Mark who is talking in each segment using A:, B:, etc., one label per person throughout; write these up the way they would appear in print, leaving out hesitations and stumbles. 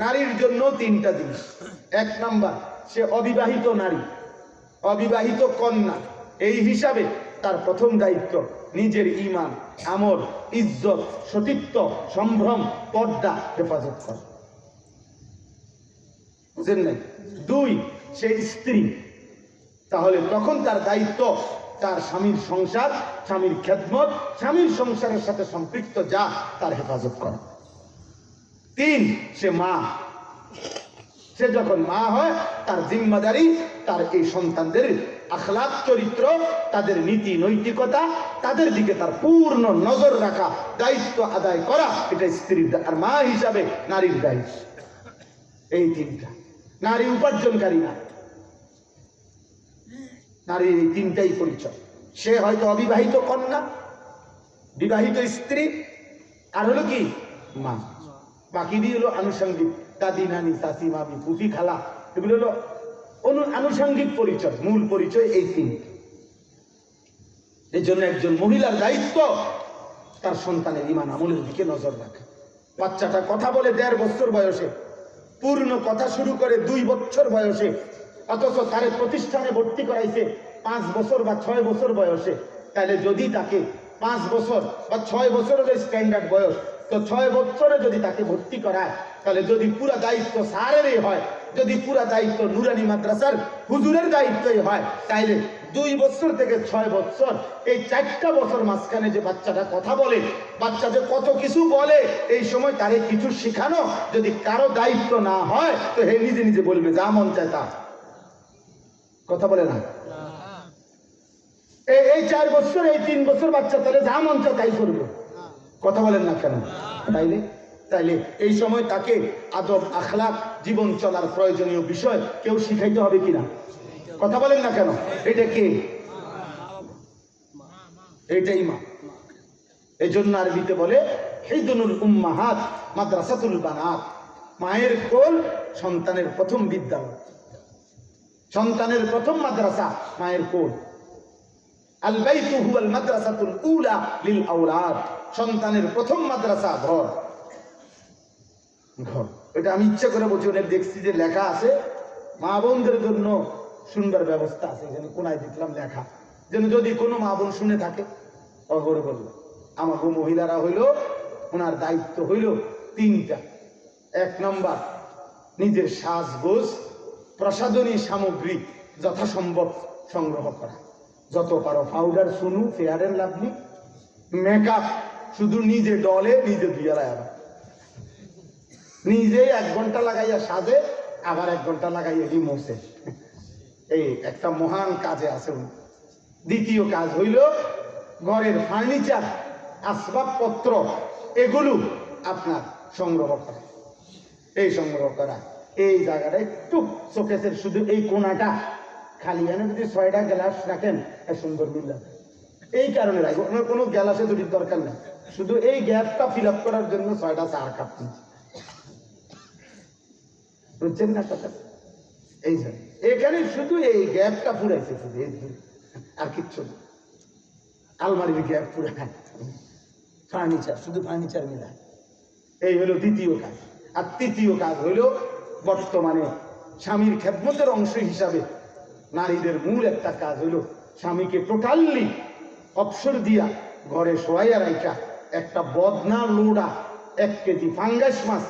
A: নারীর জন্য তিনটা জিনিস। এক নাম্বার, সে অবিবাহিত নারী, অবিবাহিত কন্যা, এই হিসাবে তার প্রথম দায়িত্ব নিজের ঈমান, আমল, ইজ্জত, সতীত্ব, সম্ভ্রম, পর্দা হেফাজত করা। বুঝেন নাই? দুই, সে স্ত্রী, তাহলে তখন তার দায়িত্ব তার স্বামীর সংসার, স্বামীর খেদমত, স্বামীর সংসারের সাথে সম্পৃক্ত যা তার হেফাজত করা। তিন, সে মা, সে যখন মা হয় তার জিম্মাদারি তার এই সন্তানদের আখলাক, চরিত্র, তাদের নীতি নৈতিকতা, তাদের দিকে তার পূর্ণ নজর রাখা, দায়িত্ব আদায় করা, এটা স্ত্রীর আর মা হিসাবে নারীর দায়িত্ব। এই তিনটা। নারী উপার্জনকারী না, নারীর এই তিনটাই পরিচয়। সে হয়তো অবিবাহিত কন্যা, বিবাহিত স্ত্রী, আর হলো কি মা। বাকি দিয়ে হলো আনুষঙ্গিক, দাদি, নানি, চাচি, মামি, ফুফি, খালা, এগুলো হলো আনুষঙ্গিক পরিচয়। মূল পরিচয় এই তিন। এই জন্য একজন মহিলার দায়িত্ব তার সন্তানের ঈমান আমলের দিকে নজর রাখা। বাচ্চাটা কথা বলে 1.5 বছর বয়সে, পূর্ণ কথা শুরু করে 2 বছর বয়সে, অথচ তারে প্রতিষ্ঠানে ভর্তি করাইছে 5 বছর বা 6 বছর বয়সে। তাহলে যদি তাকে 5 বছর বা 6 বছরের স্ট্যান্ডার্ড বয়স, তো 6 বছরে যদি তাকে ভর্তি করায়, তাহলে যদি পুরা দায়িত্ব স্যারেরই হয়, যদি পুরা দায়িত্ব নুরানি মাদ্রাসার হুজুরের দায়িত্বই হয়, তাইলে 2 বছর থেকে 6 বছর, এই 4টা বছর মাঝখানে যে বাচ্চাটা কথা বলে, বাচ্চা যে কত কিছু বলে, এই সময় তারে কিছু শেখানো যদি কারো দায়িত্ব না হয়, তো হে নিজে নিজে বলবে যা মন চায় তা। কথা বলে না? এই 4 বছর, এই 3 বছর বাচ্চা তাহলে যা মন চায় তাই করবে। কথা বলেন না কেন? তাইলে এই সময় তাকে আদব, আখলাক, জীবন চলার প্রয়োজনীয় বিষয় কেউ শিখাইতে হবে কিনা? কথা বলেন না কেন? এটা কে? এইটাই মা। এই জন্য আরবিতে বলে হিদনুল উম্মাহাত মাদ্রাসাতুল বানাত। মায়ের কোল সন্তানের প্রথম বিদ্যালয়, সন্তানের প্রথম মাদ্রাসা মায়ের কোল। আল বাইতু হুয়াল মাদ্রাসাতুল উলা লিল আওলাদ। সন্তানের প্রথম মাদ্রাসা ঘর। ঘর, এটা আমি ইচ্ছা করে বলছি, ওটা দেখছি যে লেখা আছে, মা বোনদের জন্য শুনবার ব্যবস্থা আছে। এখানে কোনায় দেখলাম লেখা, যেন যদি কোনো মা বোন শুনে থাকে অগরে বলল। আমাকে মহিলারা হইল, ওনার দায়িত্ব হইল 3টা। 1 নম্বর, নিজের সাজগোজ, প্রসাধনী সামগ্রী যথাসম্ভব সংগ্রহ করা। যত পারো পাউডার, সুনু, ফেয়ার এন্ড লাভলি, মেকআপ শুধু নিজে ডলে, নিজে ধুয়ে লাগাবে, নিজে 1 ঘন্টা লাগাইয়া সাজে, আবার 1 ঘন্টা লাগাইয়া মোছে। এই একটা মহান কাজে আছে। দ্বিতীয় কাজ হইল ঘরের ফার্নিচার, আসবাবপত্র, এগুলো আপনার সংগ্রহ করা। এই সংগ্রহ করা, এই জায়গাটা একটু শোকেসের শুধু এই কোনাটা খালি, এনে যদি 6টা গ্লাস রাখেন সুন্দর মিল লাগে। এই কারণে রাখবো, আমার কোনো গ্লাসে দুটির দরকার নেই, শুধু এই গ্যাপটা ফিল আপ করার জন্য 6টা চা কাপ নিচ্ছি। বুঝছেন না কথা? এই জন্য এখানে শুধু এই গ্যাপটা পুরাইছে, শুধু এই আর কিচ্ছু না। আলমারির গ্যাপ পুরা, ফার্নিচার, শুধু ফার্নিচার মিলায়। এই হলো দ্বিতীয় কাজ। আর তৃতীয় কাজ হইল বর্তমানে স্বামীর খেদমতের অংশ হিসাবে নারীদের মূল একটা কাজ হইল স্বামীকে টোটালি অবসর দিয়া ঘরে শোয়াইয়া রাইখা একটা বদনা লোড়া 1 কেজি ফাঙ্গাস মাছ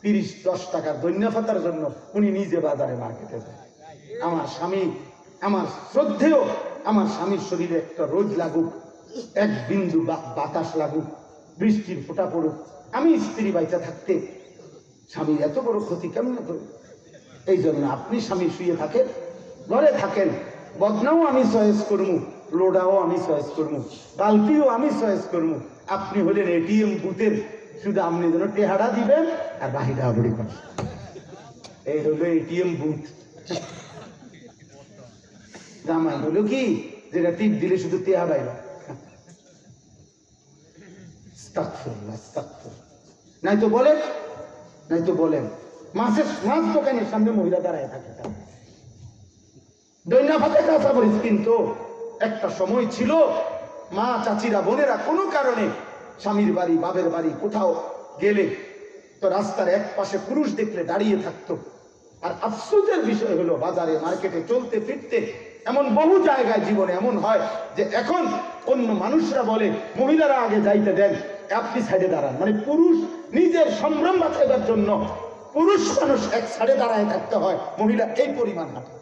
A: 30-10 টাকার দৈন্য ফাতার জন্য উনি নিজে বাজারে মার্কেটে যায়। আমার স্বামী, আমার শ্রদ্ধেয় আমার স্বামীর শরীরে একটা রোদ লাগুক, 1 বিন্দু বাতাস লাগুক, বৃষ্টির ফোঁটা পড়ুক, আমি স্ত্রী বাইচা থাকতে স্বামীর এত বড় ক্ষতি কেমন করবে? এই জন্য আপনি স্বামী শুয়ে থাকেন, ঘরে থাকেন, বদনাও আমি চয়েস করবো, লোডাও আমি চয়েস করবো, বালতিও আমি চয়েস করবো। আপনি হলেন এটিএম বুথের, শুধু আপনি যেন টেহারা দিবেন আর বাহিরা আবড়ি করেন। এই হলো এটিএম বুথ। জামাই হলো কি, যেটা টিপ দিলে শুধু টেহা বাইরা। নাই তো বলেন মাছ দোকানের সামনে মহিলা দাঁড়ায় থাকে, দৈন্য ভাতে কাঁচা মরিচ। কিন্তু একটা সময় ছিল মা, চাচিরা, বোনেরা কোনো কারণে স্বামীর বাড়ি, বাপের বাড়ি কোথাও গেলে তো রাস্তার এক পাশে পুরুষ দেখলে দাঁড়িয়ে থাকতো। আর আফসোসের বিষয় হলো বাজারে মার্কেটে চলতে ফিরতে এমন বহু জায়গায় জীবনে এমন হয় যে এখন অন্য মানুষরা বলে মহিলারা আগে যাইতে দেন, আপনি সাইডে দাঁড়ান। মানে পুরুষ নিজের সম্ভ্রম বাঁচাইবার জন্য পুরুষ মানুষ এক সাইডে দাঁড়ায় থাকতে হয়, মহিলা এই পরিমাণ হাঁটে।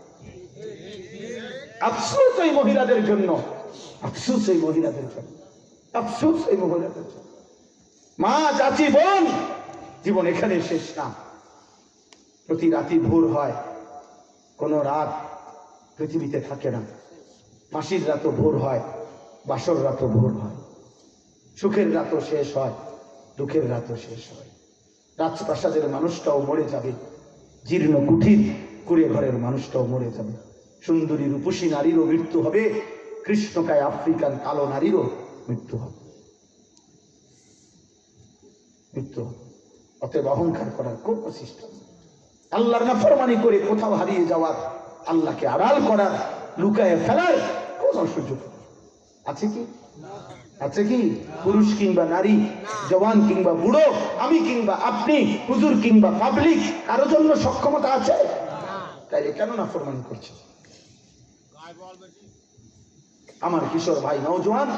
A: আফসোস এই মহিলাদের জন্য, আফসোস এই মহিলাদের জন্য, আফসোস এই মহিলাদের জন্য। মা, চাচি, বোন, জীবন এখানে শেষ না। প্রতি রাতি ভোর হয়, কোন রাত পৃথিবীতে থাকে না। ফাঁসির রাতও ভোর হয়, বাসর রাতও ভোর হয়, সুখের রাতও শেষ হয়, দুঃখের রাতও শেষ হয়। রাজপ্রাসাদের মানুষটাও মরে যাবে, জীর্ণ কুঠির কুড়ে ঘরের মানুষটাও মরে যাবে। সুন্দরী রূপসী নারীরও মৃত্যু হবে, কৃষ্ণকায় আফ্রিকান কালো নারীরও মৃত্যু হবে, মৃত্যু হবে। অতএব অহংকার করার কোন সিস্টেম, আল্লাহর নাফরমানি করে কোথাও হারিয়ে যাওয়ার, আল্লাহকে আড়াল করার, লুকায় ফেলার কোন সুযোগ আছে কি? আছে কি? পুরুষ কিংবা নারী, জওয়ান কিংবা বুড়ো, আমি কিংবা আপনি, হুজুর কিংবা পাবলিক, কারো জন্য সক্ষমতা আছে? তাইলে কেন নাফরমানি করছে? আমার কিশোর ভাই নওজোয়ান,